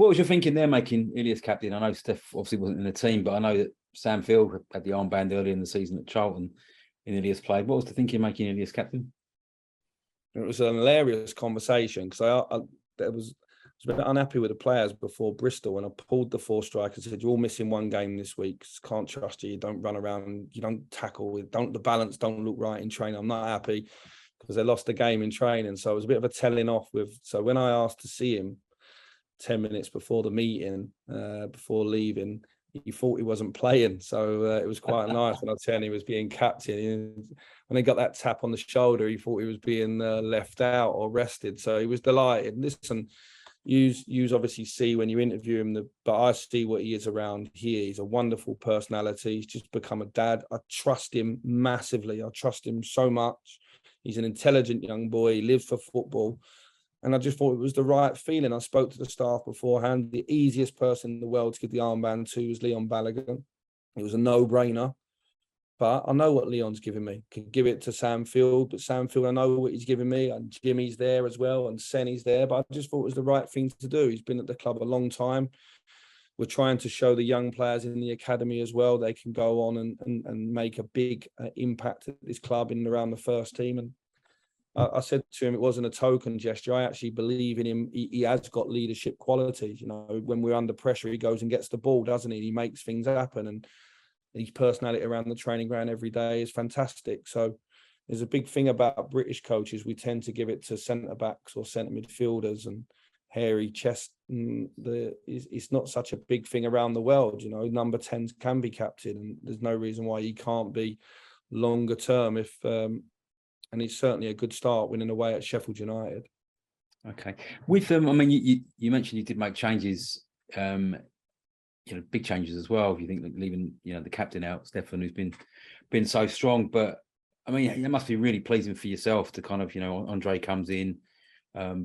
what was your thinking there making Ilias captain? I know Steph obviously wasn't in the team, but I know that Sam Field had the armband earlier in the season at Charlton and Ilias played. What was the thinking making Ilias captain? It was an hilarious conversation because I was a bit unhappy with the players before Bristol, and I pulled the 4 strikers and said, "You're all missing one game this week. Can't trust you. You don't run around. You don't tackle. The balance don't look right in training. I'm not happy because they lost the game in training." So it was a bit of a telling off with. So when I asked to see him 10 minutes before the meeting, before leaving, he thought he wasn't playing. So it was quite nice when I tell him he was being captain. When he got that tap on the shoulder, he thought he was being left out or rested. So he was delighted. Listen, you obviously see when you interview him, but I see what he is around here. He's a wonderful personality. He's just become a dad. I trust him massively. I trust him so much. He's an intelligent young boy. He lives for football. And I just thought it was the right feeling. I spoke to the staff beforehand. The easiest person in the world to give the armband to was Leon Balogun. It was a no-brainer. But I know what Leon's giving me. Could give it to Sam Field, but Sam Field, I know what he's giving me. And Jimmy's there as well, and Senny's there. But I just thought it was the right thing to do. He's been at the club a long time. We're trying to show the young players in the academy as well. They can go on and make a big impact at this club in and around the first team. And I said to him, it wasn't a token gesture. I actually believe in him. He has got leadership qualities. You know, when we're under pressure, he goes and gets the ball, doesn't he? He makes things happen. And his personality around the training ground every day is fantastic. So there's a big thing about British coaches. We tend to give it to centre-backs or centre midfielders and hairy chest. It's not such a big thing around the world. You know, number 10s can be captain, and there's no reason why he can't be longer term if... and it's certainly a good start winning away at Sheffield United. Okay. With them, I mean, you mentioned you did make changes, big changes as well. If you think that leaving, the captain out, Stefan, who's been so strong, but I mean, it must be really pleasing for yourself to kind of, Andre comes in,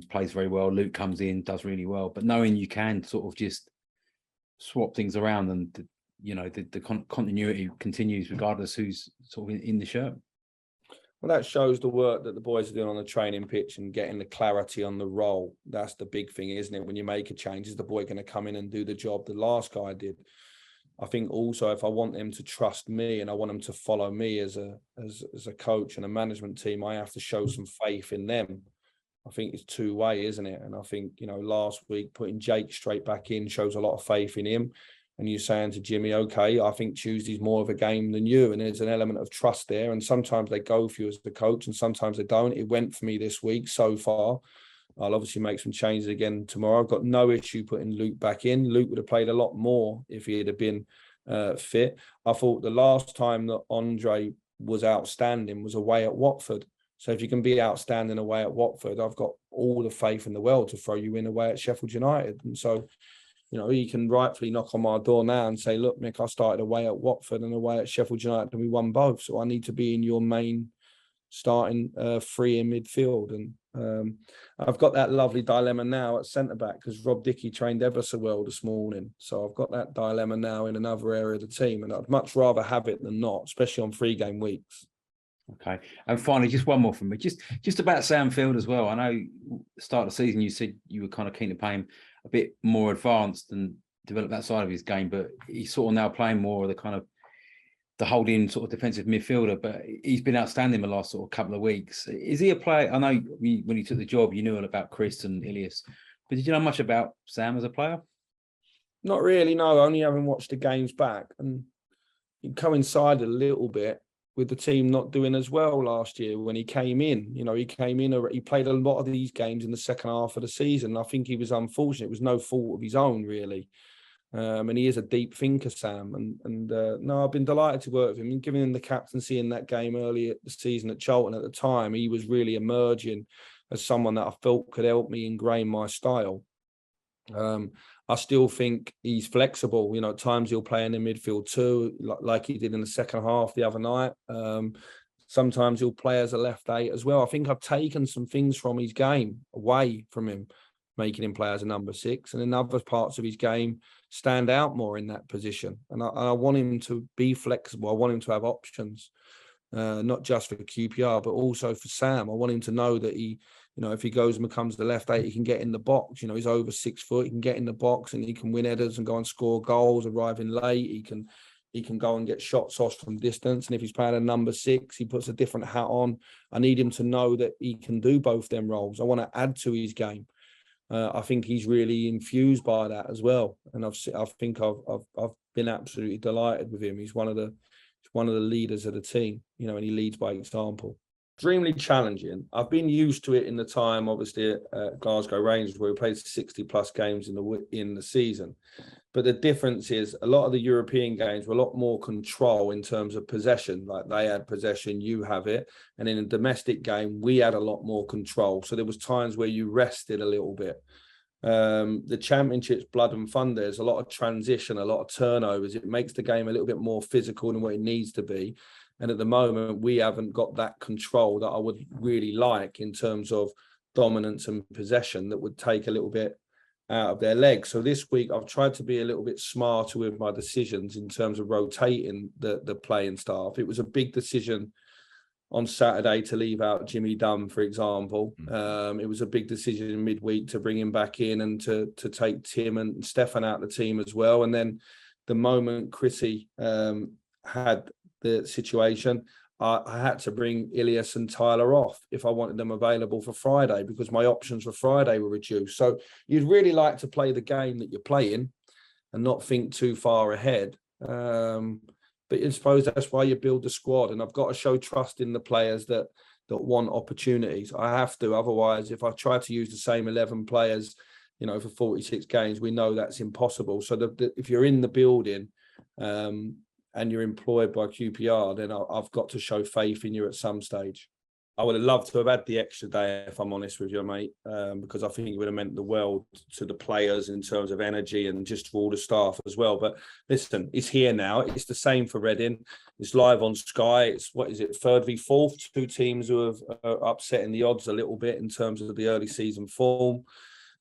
plays very well. Luke comes in, does really well, but knowing you can sort of just swap things around and the continuity continues regardless who's sort of in the shirt. Well, that shows the work that the boys are doing on the training pitch and getting the clarity on the role. That's the big thing, isn't it? When you make a change, is the boy going to come in and do the job the last guy did? I think also if I want them to trust me and I want them to follow me as a coach and a management team, I have to show some faith in them. I think it's two-way, isn't it? And I think, last week putting Jake straight back in shows a lot of faith in him. And you're saying to Jimmy, okay, I think Tuesday's more of a game than you. And there's an element of trust there. And sometimes they go for you as the coach and sometimes they don't. It went for me this week so far. I'll obviously make some changes again tomorrow. I've got no issue putting Luke back in. Luke would have played a lot more if he had been fit. I thought the last time that Andre was outstanding was away at Watford. So if you can be outstanding away at Watford, I've got all the faith in the world to throw you in away at Sheffield United. And so... he can rightfully knock on my door now and say, look, Mick, I started away at Watford and away at Sheffield United and we won both. So I need to be in your main starting three in midfield. And I've got that lovely dilemma now at centre-back because Rob Dickey trained ever so well this morning. So I've got that dilemma now in another area of the team. And I'd much rather have it than not, especially on 3-game weeks. Okay. And finally, just one more from me. Just about Sam Field as well. I know start of the season you said you were kind of keen to pay him a bit more advanced and develop that side of his game, but he's sort of now playing more of the kind of the holding sort of defensive midfielder, but he's been outstanding the last sort of couple of weeks. Is he a player? I know when he took the job, you knew all about Chris and Ilias, but did you know much about Sam as a player? Not really, no. Only having watched the games back, and it coincided a little bit with the team not doing as well last year when he came in. He played a lot of these games in the second half of the season. I think he was unfortunate. It was no fault of his own, really. And he is a deep thinker, Sam. No, I've been delighted to work with him. And giving him the captaincy in that game early at the season at Charlton at the time, he was really emerging as someone that I felt could help me ingrain my style. I still think he's flexible. At times he'll play in the midfield too, like he did in the second half the other night. Sometimes he'll play as a left 8 as well. I think I've taken some things from his game away from him, making him play as a number 6, and in other parts of his game stand out more in that position. And I want him to be flexible. I want him to have options, not just for QPR, but also for Sam. I want him to know that You know, if he goes and becomes the left 8, he can get in the box. You know, he's over 6 foot. He can get in the box and he can win headers and go and score goals, arriving late. He can go and get shots off from distance. And if he's playing a number 6, he puts a different hat on. I need him to know that he can do both them roles. I want to add to his game. I think he's really infused by that as well. And I think I've been absolutely delighted with him. He's one of the leaders of the team, you know, and he leads by example. Extremely challenging. I've been used to it in the time, obviously, at Glasgow Rangers, where we played 60 plus games in the season. But the difference is a lot of the European games were a lot more control in terms of possession. Like they had possession, you have it. And in a domestic game, we had a lot more control. So there was times where you rested a little bit. The Championship's blood and fun. There's a lot of transition, a lot of turnovers. It makes the game a little bit more physical than what it needs to be. And at the moment, we haven't got that control that I would really like in terms of dominance and possession that would take a little bit out of their legs. So this week, I've tried to be a little bit smarter with my decisions in terms of rotating the playing staff. It was a big decision on Saturday to leave out Jimmy Dunn, for example. It was a big decision in midweek to bring him back in and to take Tim and Stefan out of the team as well. And then the moment Chrissy had the situation, I had to bring Ilias and Tyler off if I wanted them available for Friday, because my options for Friday were reduced. So you'd really like to play the game that you're playing and not think too far ahead. But I suppose that's why you build the squad. And I've got to show trust in the players that want opportunities. I have to. Otherwise, if I try to use the same 11 players, you know, for 46 games, we know that's impossible. So if you're in the building, and you're employed by QPR, then I've got to show faith in you at some stage. I would have loved to have had the extra day, if I'm honest with you, mate, because I think it would have meant the world to the players in terms of energy and just for all the staff as well. But listen, it's here now. It's the same for Reading. It's live on Sky. It's, what is it, 3rd v 4th? 2 teams who are upsetting the odds a little bit in terms of the early season form.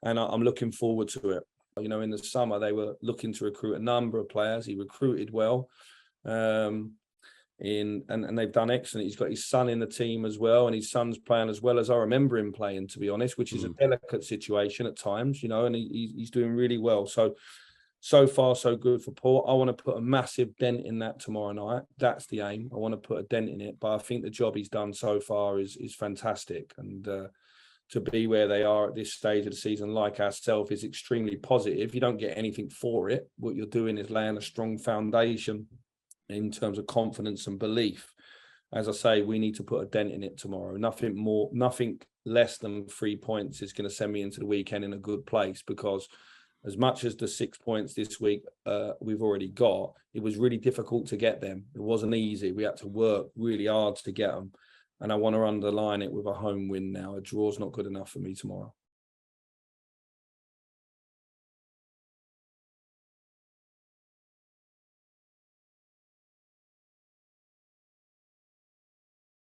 And I'm looking forward to it. You know, in the summer, they were looking to recruit a number of players. He recruited well. And they've done excellent. He's got his son in the team as well, and his son's playing as well as I remember him playing, to be honest, which is a delicate situation at times, you know, and he's doing really well. So far, so good for Paul. I want to put a massive dent in that tomorrow night. That's the aim. I want to put a dent in it, but I think the job he's done so far is fantastic. And to be where they are at this stage of the season, like ourselves, is extremely positive. You don't get anything for it. What you're doing is laying a strong foundation in terms of confidence and belief. As I say, we need to put a dent in it tomorrow. Nothing more, nothing less than 3 points is going to send me into the weekend in a good place, because as much as the 6 points this week we've already got, it was really difficult to get them. It wasn't easy. We had to work really hard to get them. And I want to underline it with a home win now. A draw's not good enough for me tomorrow.